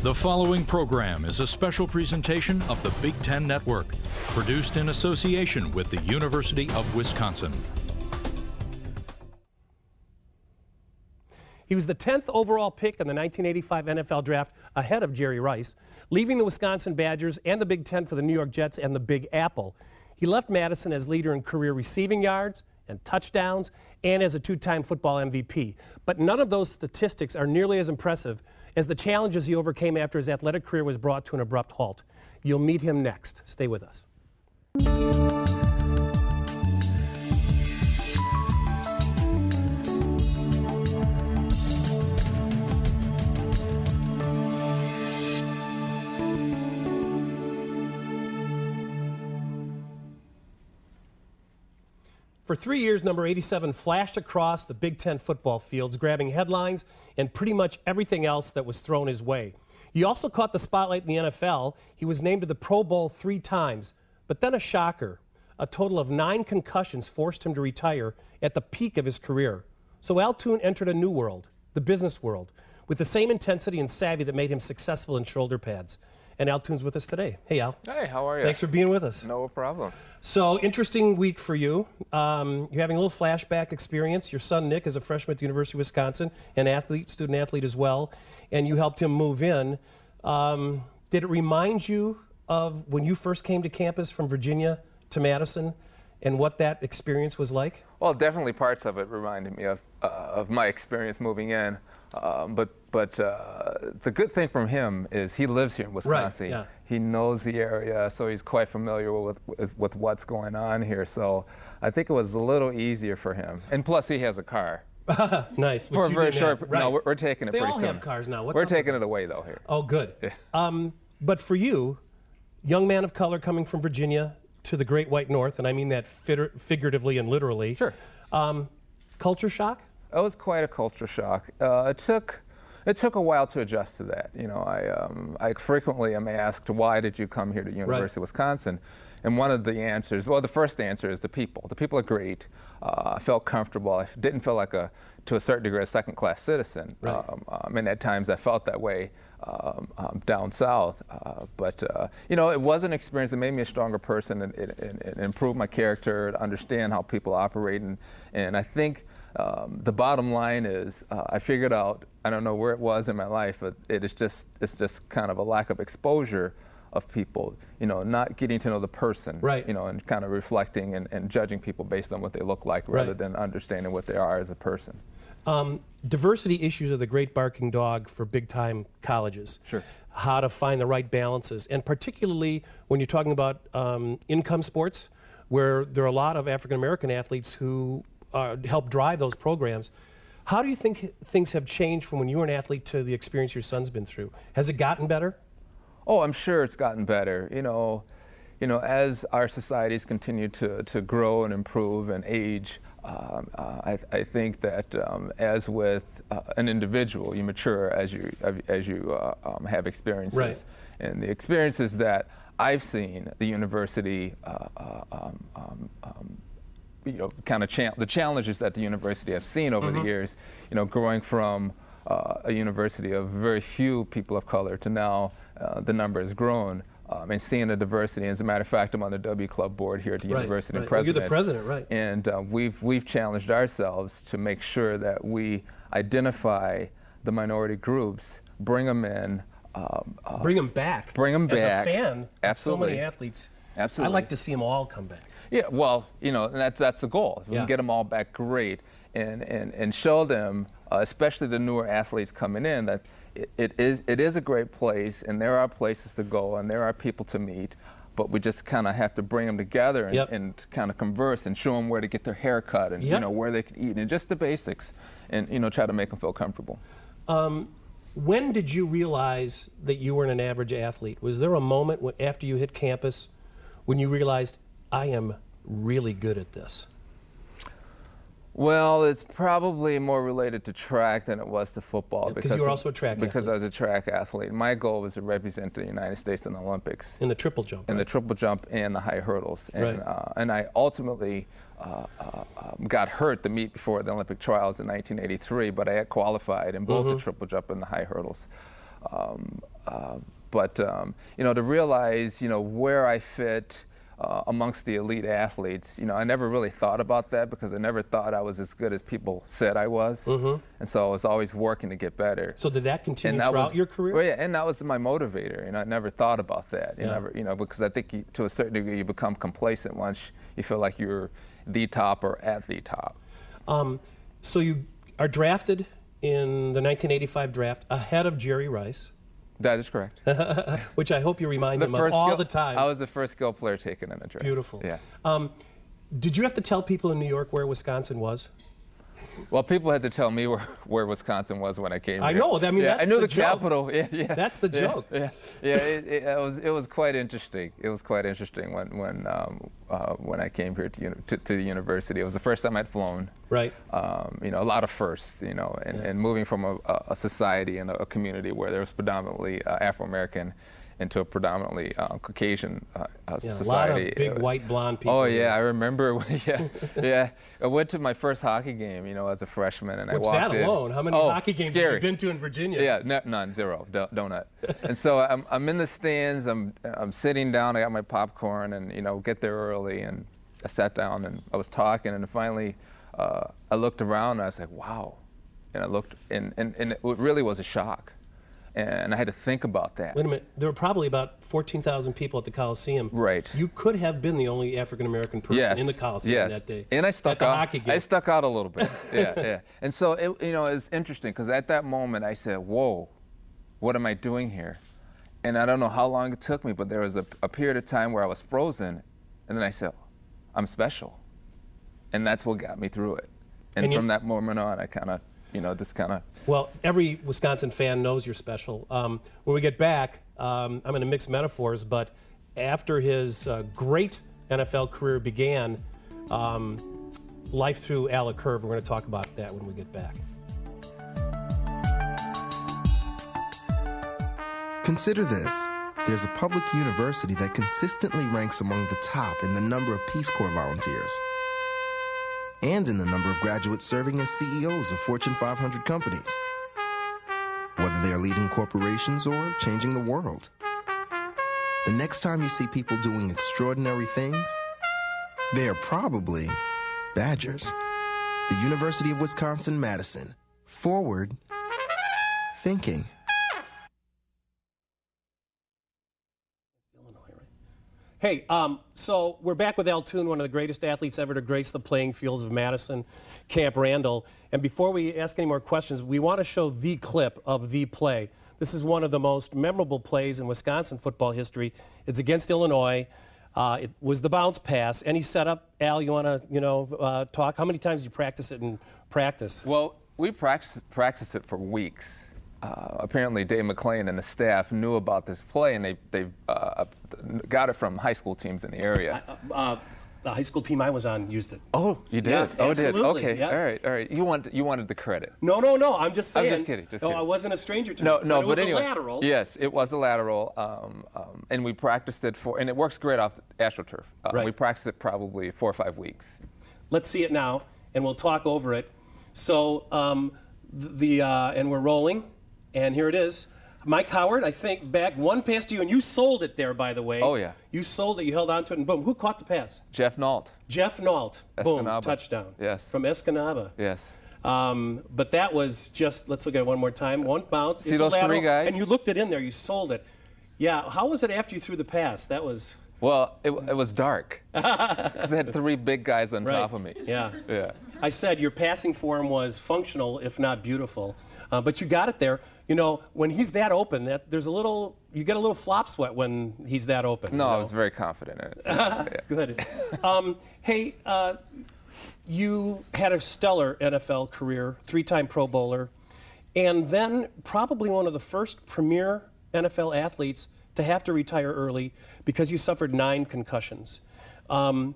The following program is a special presentation of the Big Ten Network, produced in association with the University of Wisconsin. He was the 10th overall pick in the 1985 NFL Draft, ahead of Jerry Rice, leaving the Wisconsin Badgers and the Big Ten for the New York Jets and the Big Apple. He left Madison as leader in career receiving yards and touchdowns and as a two-time football MVP. But none of those statistics are nearly as impressive as the challenges he overcame after his athletic career was brought to an abrupt halt. You'll meet him next. Stay with us. For 3 years, number 87 flashed across the Big Ten football fields, grabbing headlines and pretty much everything else that was thrown his way. He also caught the spotlight in the NFL. He was named to the Pro Bowl 3 times. But then a shocker. A total of 9 concussions forced him to retire at the peak of his career. So Toon entered a new world, the business world, with the same intensity and savvy that made him successful in shoulder pads. And Toon's with us today. Hey, Al. Hey, how are you? Thanks for being with us. No problem. So, interesting week for you. You're having a little flashback experience. Your son, Nick, is a freshman at the University of Wisconsin, an athlete, student athlete as well, and you helped him move in. Did it remind you of when you first came to campus from Virginia to Madison and what that experience was like? Well, definitely parts of it reminded me of my experience moving in. But the good thing from him is he lives here in Wisconsin. Right, yeah. He knows the area, so he's quite familiar with what's going on here. So I think it was a little easier for him. And plus, he has a car. Nice. For a very short. Right. No, we're taking it they pretty all soon. have cars now. We're taking it away though here. Oh, good. Yeah. But for you, young man of color coming from Virginia to the Great White North, and I mean that figuratively and literally. Sure. Culture shock? It was quite a culture shock. It took a while to adjust to that. You know, I frequently am asked, why did you come here to University of Wisconsin? And one of the answers, well, the first answer is the people. The people are great. I felt comfortable. I didn't feel like to a certain degree, a second-class citizen. Right. And at times I felt that way down south. But you know, it was an experience that made me a stronger person and improved my character, to understand how people operate. And I think the bottom line is, I figured out, I don't know where it was in my life, but it's just kind of a lack of exposure of people, you know, not getting to know the person, right. You know, and kind of reflecting and judging people based on what they look like, rather than understanding what they are as a person. Diversity issues are the great barking dog for big-time colleges. Sure. How to find the right balances, and particularly when you're talking about income sports, where there are a lot of African-American athletes who help drive those programs. How do you think things have changed from when you were an athlete to the experience your son's been through? Has it gotten better? Oh, I'm sure it's gotten better. You know, as our societies continue to grow and improve and age, I think that as with an individual, you mature as you have experiences. Right. And the experiences that I've seen the university, you know, kind of the challenges that the university have seen over the years, you know, growing from a university of very few people of color to now the number has grown, and seeing the diversity. As a matter of fact, I'm on the W Club board here at the university, and president. Well, you're the president, right? And we've challenged ourselves to make sure that we identify the minority groups, bring them in, bring them back. Bring them back. As a fan, absolutely. So many athletes. Absolutely. I like to see them all come back. Yeah, well, you know, and that's the goal. If we can get them all back, great, and show them, especially the newer athletes coming in, that it is a great place, and there are places to go, and there are people to meet, but we just kind of have to bring them together and kind of converse and show them where to get their hair cut and you know, where they can eat, and just the basics, and you know, try to make them feel comfortable. When did you realize that you weren't an average athlete? Was there a moment after you hit campus when you realized, I am really good at this? Well, it's probably more related to track than it was to football. Because you were also a track athlete. Because I was a track athlete. My goal was to represent the United States in the Olympics. In the triple jump. In the triple jump and the high hurdles. And, and I ultimately got hurt the meet before the Olympic trials in 1983, but I had qualified in both the triple jump and the high hurdles. You know, to realize, you know, where I fit amongst the elite athletes, you know, I never really thought about that because I never thought I was as good as people said I was. And so I was always working to get better. So did that continue throughout your career? Well, yeah, and that was my motivator. You know, I never thought about that. You know, because I think to a certain degree you become complacent once you feel like you're the top or at the top. So you are drafted in the 1985 draft ahead of Jerry Rice. That is correct. Which I hope you remind him of all the time. I was the first skill player taken in a draft. Beautiful. Yeah. Did you have to tell people in New York where Wisconsin was? Well, people had to tell me where Wisconsin was when I came here. I know. I mean, that's I knew the joke. capital. Yeah. That's the joke. It was quite interesting. It was quite interesting when I came here to the university. It was the first time I'd flown. Right. You know, a lot of firsts. You know, and moving from a society and a community where there was predominantly Afro-American into a predominantly Caucasian society. A lot of big white blonde people. Oh yeah, I remember. Yeah. I went to my first hockey game, you know, as a freshman, and I walked in. That alone, how many hockey games have you been to in Virginia? Yeah, none, zero, donut. And so I'm in the stands. I'm sitting down. I got my popcorn, and you know, get there early, and I sat down and I was talking, and finally I looked around and I was like, wow, and I looked, and it really was a shock. And I had to think about that. Wait a minute. There were probably about 14,000 people at the Coliseum. Right. You could have been the only African-American person in the Coliseum that day. And I stuck out. Hockey game. I stuck out a little bit. Yeah. And so, you know, it's interesting because at that moment I said, whoa, what am I doing here? And I don't know how long it took me, but there was a period of time where I was frozen. And then I said, I'm special. And that's what got me through it. And from that moment on, I kind of, you know, just kind of. Well, every Wisconsin fan knows you're special. When we get back, I'm going to mix metaphors, but after his great NFL career began, life threw Al a curve. We're going to talk about that when we get back. Consider this. There's a public university that consistently ranks among the top in the number of Peace Corps volunteers and in the number of graduates serving as CEOs of Fortune 500 companies, whether they are leading corporations or changing the world. The next time you see people doing extraordinary things, they are probably Badgers. The University of Wisconsin-Madison. Forward thinking. Hey, so we're back with Al Toon, one of the greatest athletes ever to grace the playing fields of Madison, Camp Randall. And before we ask any more questions, we want to show the clip of the play. This is one of the most memorable plays in Wisconsin football history. It's against Illinois. It was the bounce pass. Any setup, Al, you want to, talk? How many times do you practice it in practice? Well, we practiced it for weeks. Apparently Dave McClain and the staff knew about this play, and they got it from high school teams in the area. The high school team I was on used it. Oh, you did? Yeah, oh, absolutely. did. Okay. Yeah. All right. You wanted the credit. No. I'm just saying. I'm just kidding. No, I wasn't a stranger to it. No, but it was anyway, a lateral. Yes, it was a lateral, and we practiced it and it works great off AstroTurf. Right. We practiced it probably 4 or 5 weeks. Let's see it now, and we'll talk over it. So, and we're rolling. And here it is. Mike Howard, I think, back one pass to you, and you sold it there, by the way. Oh, yeah. You sold it, you held on to it, and boom. Who caught the pass? Jeff Nault. Jeff Nault. Boom, touchdown. Yes. From Escanaba. Yes. But that was just, let's look at it one more time. One bounce. See those three guys? And you looked it in there, you sold it. Yeah, how was it after you threw the pass? That was... Well, it was dark. Because I had 3 big guys on top of me. Yeah. Yeah. I said your passing form was functional, if not beautiful. But you got it there. You know, when he's that open, you get a little flop sweat when he's that open. No, you know? I was very confident in it. Yeah. Good. Hey, you had a stellar NFL career, 3-time Pro Bowler, and then probably one of the first premier NFL athletes to have to retire early because you suffered 9 concussions. At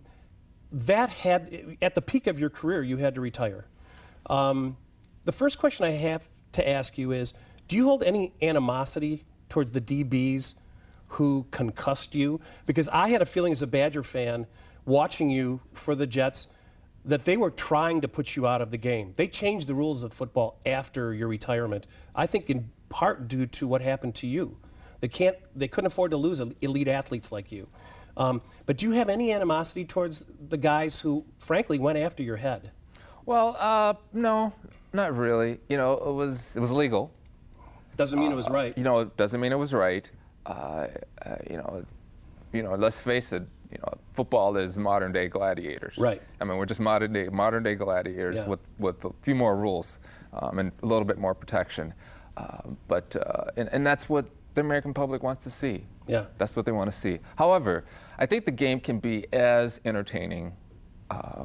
the peak of your career, you had to retire. The first question I have to ask you is, do you hold any animosity towards the DBs who concussed you? Because I had a feeling as a Badger fan, watching you for the Jets, that they were trying to put you out of the game. They changed the rules of football after your retirement, I think in part due to what happened to you. They couldn't afford to lose elite athletes like you. But do you have any animosity towards the guys who, frankly, went after your head? Well, no, not really. You know, it was legal. Doesn't mean it was right. You know, it doesn't mean it was right. You know, let's face it. You know, football is modern day gladiators. Right. I mean, we're just modern day gladiators with a few more rules and a little bit more protection. And that's what the American public wants to see. Yeah. That's what they want to see. However, I think the game can be as entertaining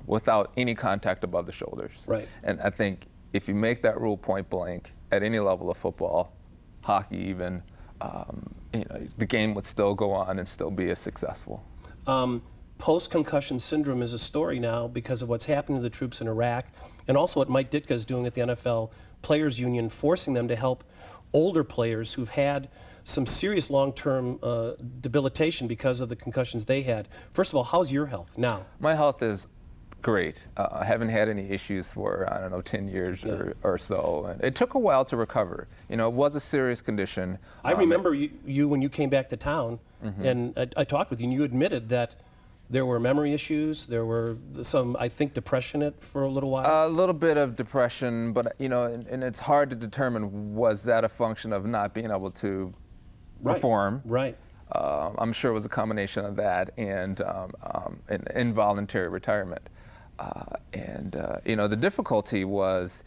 without any contact above the shoulders. Right. And I think if you make that rule point blank at any level of football, hockey even, you know, the game would still go on and still be as successful. Post-Concussion Syndrome is a story now because of what's happening to the troops in Iraq, and also what Mike Ditka is doing at the NFL Players Union, forcing them to help older players who've had some serious long-term debilitation because of the concussions they had. First of all, how's your health now? My health is great. I haven't had any issues for, I don't know, 10 years or so. And it took a while to recover. You know, it was a serious condition. I remember you when you came back to town, and I talked with you, and you admitted that there were memory issues, there were some, I think, depression for a little while? A little bit of depression, but, you know, and it's hard to determine, was that a function of not being able to perform? Right. I'm sure it was a combination of that and involuntary retirement. You know, the difficulty was,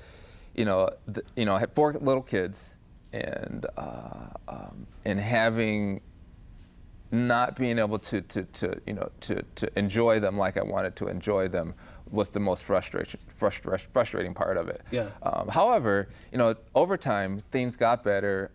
you know, I had 4 little kids, and having not being able to enjoy them like I wanted to enjoy them was the most frustrating part of it. Yeah. However, you know, over time things got better.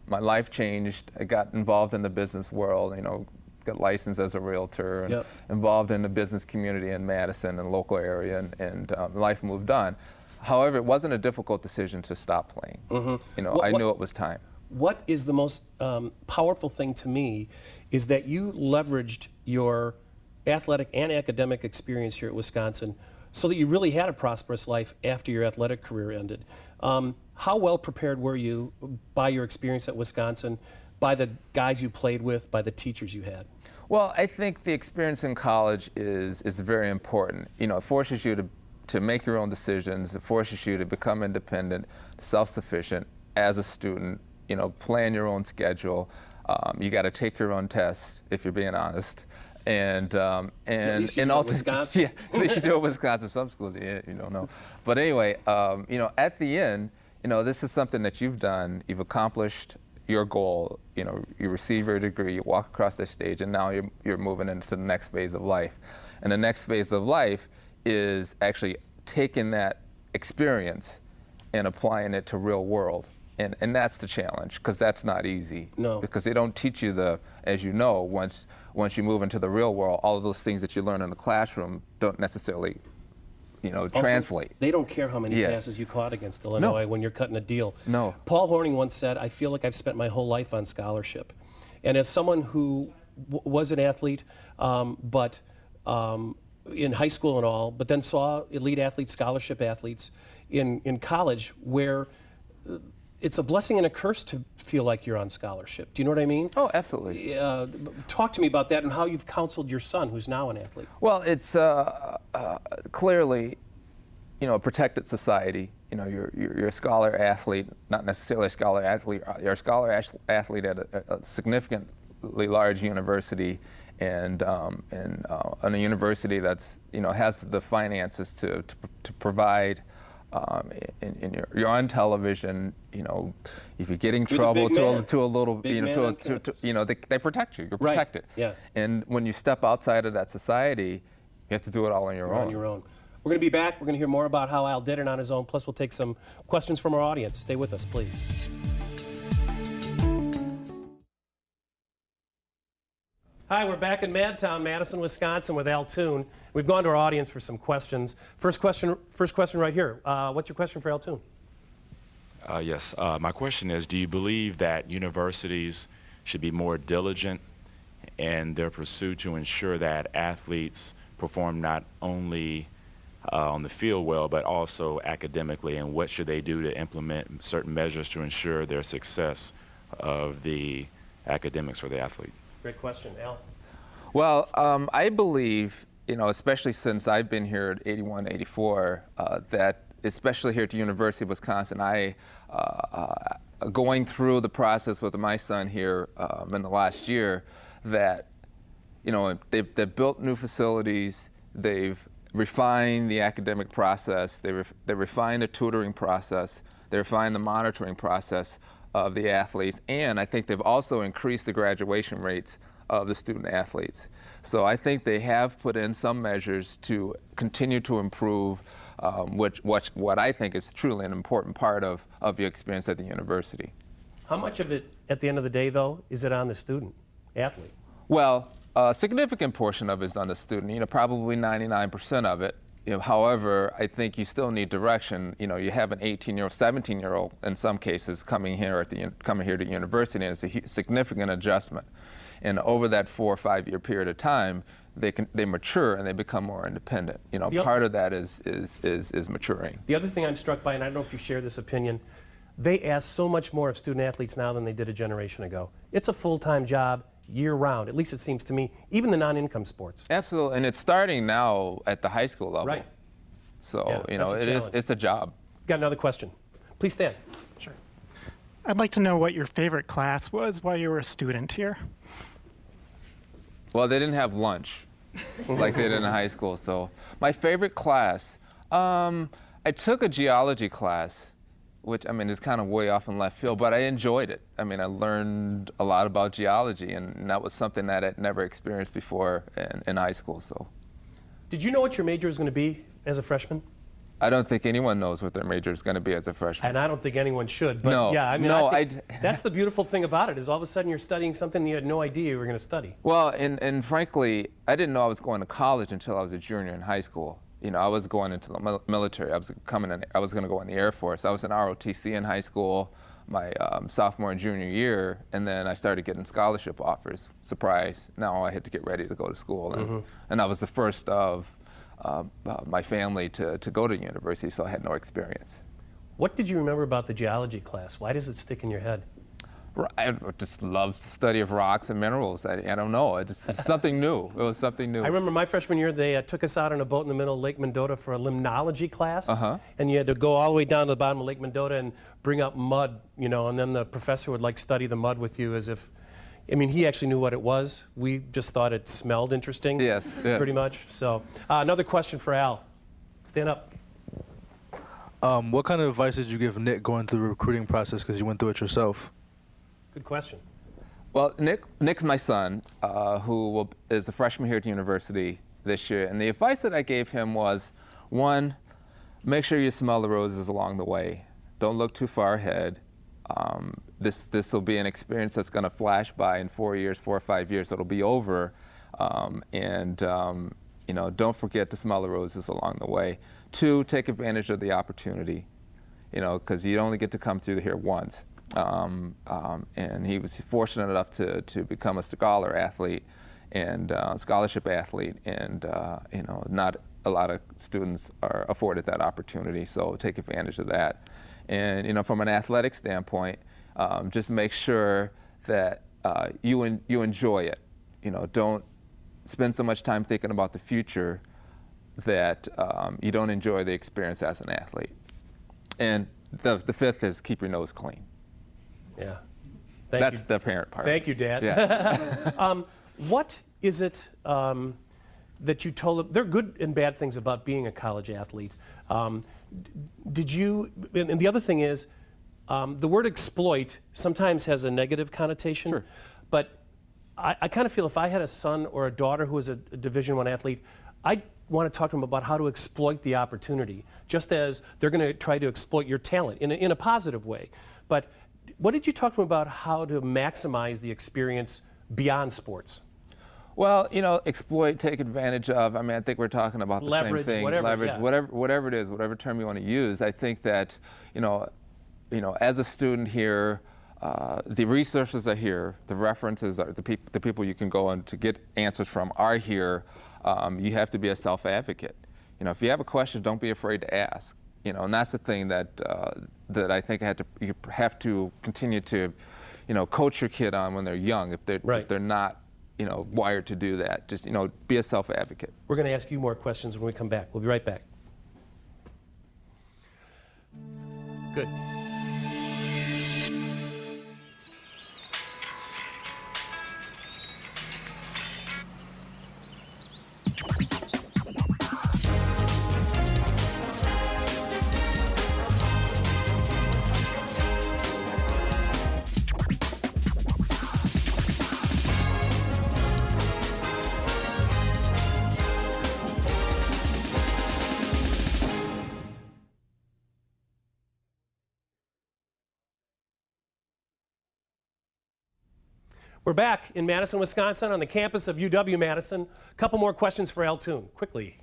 My life changed. I got involved in the business world. You know, got licensed as a realtor and involved in the business community in Madison and local area, and life moved on. However, it wasn't a difficult decision to stop playing. You know, I knew it was time. What is the most powerful thing to me is that you leveraged your athletic and academic experience here at Wisconsin so that you really had a prosperous life after your athletic career ended. How well prepared were you by your experience at Wisconsin, by the guys you played with, by the teachers you had? Well, I think the experience in college is very important. You know, it forces you to make your own decisions. It forces you to become independent, self-sufficient as a student. You know, plan your own schedule. You got to take your own tests, if you're being honest. And also, Wisconsin. Yeah, at least you do it in Wisconsin. Some schools, you don't know. But anyway, you know, at the end, you know, this is something that you've done. You've accomplished your goal. You know, you receive your degree, you walk across the stage, and now you're moving into the next phase of life. And the next phase of life is actually taking that experience and applying it to real world. And that's the challenge, because that's not easy. No. Because they don't teach you as you know, once you move into the real world, all of those things that you learn in the classroom don't necessarily, you know, translate. They don't care how many passes you caught against Illinois when you're cutting a deal. No. Paul Horning once said, "I feel like I've spent my whole life on scholarship." And as someone who was an athlete, but in high school and all, but then saw elite athletes, scholarship athletes in college, where it's a blessing and a curse to feel like you're on scholarship. Do you know what I mean? Oh, absolutely. Talk to me about that and how you've counseled your son, who's now an athlete. Well, it's clearly, you know, a protected society. You know, you're a scholar athlete, not necessarily a scholar athlete. You're a scholar athlete at a significantly large university, and a university that's, you know, has the finances to provide. You're on television. You know, if you get in trouble to a little, you know, they protect you. You're protected. Yeah. And when you step outside of that society, you have to do it all on your own. On your own. We're going to be back. We're going to hear more about how Al did it on his own. Plus, we'll take some questions from our audience. Stay with us, please. Hi, we're back in Madtown, Madison, Wisconsin, with Al Toon. We've gone to our audience for some questions. First question right here. What's your question for Al Toon? Yes. My question is, do you believe that universities should be more diligent in their pursuit to ensure that athletes perform not only on the field well, but also academically, and what should they do to implement certain measures to ensure their success of the academics for the athlete? Great question. Al? Well, I believe, especially since I've been here at 81, 84, that especially here at the University of Wisconsin, going through the process with my son here in the last year, that they've built new facilities, they've refined the academic process, they refined the tutoring process, they refined the monitoring process of the athletes, and I think they've also increased the graduation rates of the student athletes. So I think they have put in some measures to continue to improve what I think is truly an important part of your experience at the university. How much of it, at the end of the day, though, is it on the student athlete? Well, a significant portion of it is on the student, probably 99% of it. However, I think you still need direction. You have an 18-year-old, 17-year-old, in some cases, coming here to the university, and it's a significant adjustment. And over that 4 or 5 year period of time, they mature and they become more independent. Part of that is maturing. The other thing I'm struck by, and I don't know if you share this opinion, they ask so much more of student athletes now than they did a generation ago. It's a full-time job, year-round. At least it seems to me, even the non-income sports. Absolutely, and it's starting now at the high school level. Right. So, it's a job. Got another question. Please stand. Sure. I'd like to know what your favorite class was while you were a student here. Well, they didn't have lunch like they did in high school. So my favorite class, I took a geology class, which, is kind of way off in left field, but I enjoyed it. I learned a lot about geology, and that was something that I'd never experienced before in high school. So, did you know what your major was going to be as a freshman? I don't think anyone knows what their major is going to be as a freshman. And I don't think anyone should. But no, yeah, that's the beautiful thing about it, is all of a sudden you're studying something you had no idea you were going to study. Well, and frankly, I didn't know I was going to college until I was a junior in high school. I was going into the military. I was going to go in the Air Force. I was in ROTC in high school my sophomore and junior year, and then I started getting scholarship offers. Surprise! Now I had to get ready to go to school, and I was the first of my family to go to university, so I had no experience. What did you remember about the geology class? Why does it stick in your head? I just loved the study of rocks and minerals. I don't know. It's something new. It was something new. I remember my freshman year, they took us out on a boat in the middle of Lake Mendota for a limnology class. And you had to go all the way down to the bottom of Lake Mendota and bring up mud, and then the professor would study the mud with you as if, he actually knew what it was. We just thought it smelled interesting. Yes. Pretty much. So another question for Al. Stand up. What kind of advice did you give Nick going through the recruiting process, because you went through it yourself? Good question. Well, Nick's my son, who is a freshman here at the university this year. And the advice that I gave him was, one, make sure you smell the roses along the way. Don't look too far ahead. This will be an experience that's going to flash by in 4 or 5 years. It'll be over. Don't forget to smell the roses along the way. Two, take advantage of the opportunity, because you only get to come through here once. And he was fortunate enough to become a scholarship athlete, and not a lot of students are afforded that opportunity, so take advantage of that. And from an athletic standpoint, just make sure that you enjoy it. Don't spend so much time thinking about the future that you don't enjoy the experience as an athlete. And the fifth is keep your nose clean. Yeah. That's the parent part. Thank you, Dad. Yeah. What is it that you told them? There are good and bad things about being a college athlete. Did you, and the other thing is, the word exploit sometimes has a negative connotation. Sure. But I kind of feel if I had a son or a daughter who was a Division I athlete, I'd want to talk to them about how to exploit the opportunity, just as they're going to try to exploit your talent in a positive way. But what did you talk to them about how to maximize the experience beyond sports? Well, exploit, take advantage of. I think we're talking about the leverage, same thing. Whatever, leverage, yeah. whatever it is, whatever term you want to use. I think that, as a student here, the resources are here. The references are the people you can go and to get answers from are here. You have to be a self-advocate. You know, if you have a question, don't be afraid to ask. You know, and that's the thing that that I think you have to continue to, you know, coach your kid on when they're young. If they're not, you know, wired to do that, just, you know, be a self-advocate. We're going to ask you more questions when we come back. We'll be right back. Good. We're back in Madison, Wisconsin, on the campus of UW-Madison. A couple more questions for Al Toon, quickly.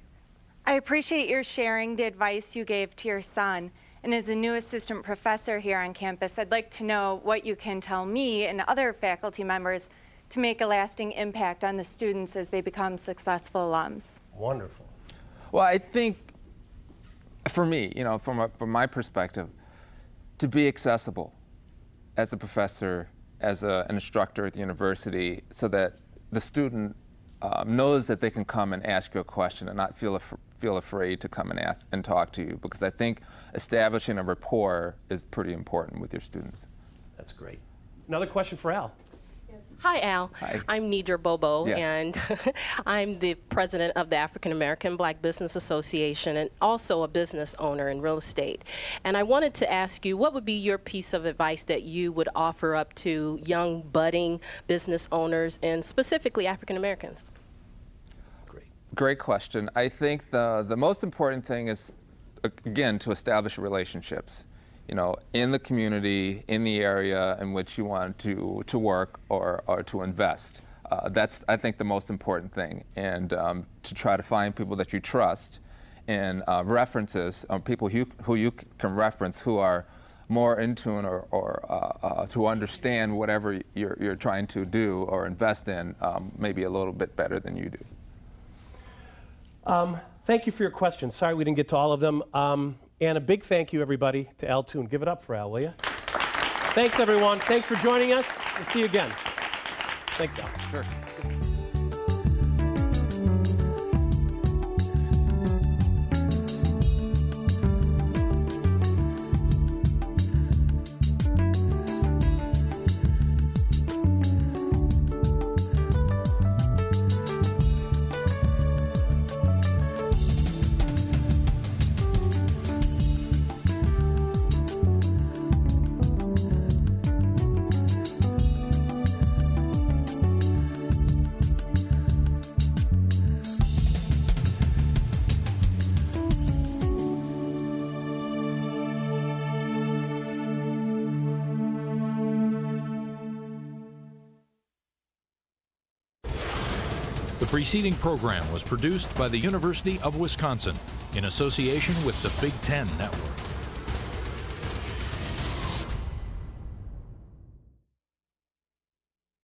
I appreciate your sharing the advice you gave to your son. And as the new assistant professor here on campus, I'd like to know what you can tell me and other faculty members to make a lasting impact on the students as they become successful alums. Wonderful. Well, I think, for me, you know, from my perspective, to be accessible as a professor, as an instructor at the university, so that the student knows that they can come and ask you a question and not feel afraid to come and ask and talk to you, because I think establishing a rapport is pretty important with your students. That's great. Another question for Al. Hi, Al. Hi. I'm Nidra Bobo, Yes. and I'm the president of the African American Black Business Association and also a business owner in real estate. And I wanted to ask you, what would be your piece of advice that you would offer up to young, budding business owners, and specifically African Americans? Great question. I think the most important thing is, again, to establish relationships, you know, in the community, in the area in which you want to work or to invest. That's, I think, the most important thing. And to try to find people that you trust and references, people who you can reference who are more in tune or to understand whatever you're trying to do or invest in maybe a little bit better than you do. Thank you for your questions. Sorry we didn't get to all of them. And a big thank you, everybody, to Al Toon. Give it up for Al, will you? Thanks, everyone. Thanks for joining us. We'll see you again. Thanks, Al. Sure. The preceding program was produced by the University of Wisconsin in association with the Big Ten Network.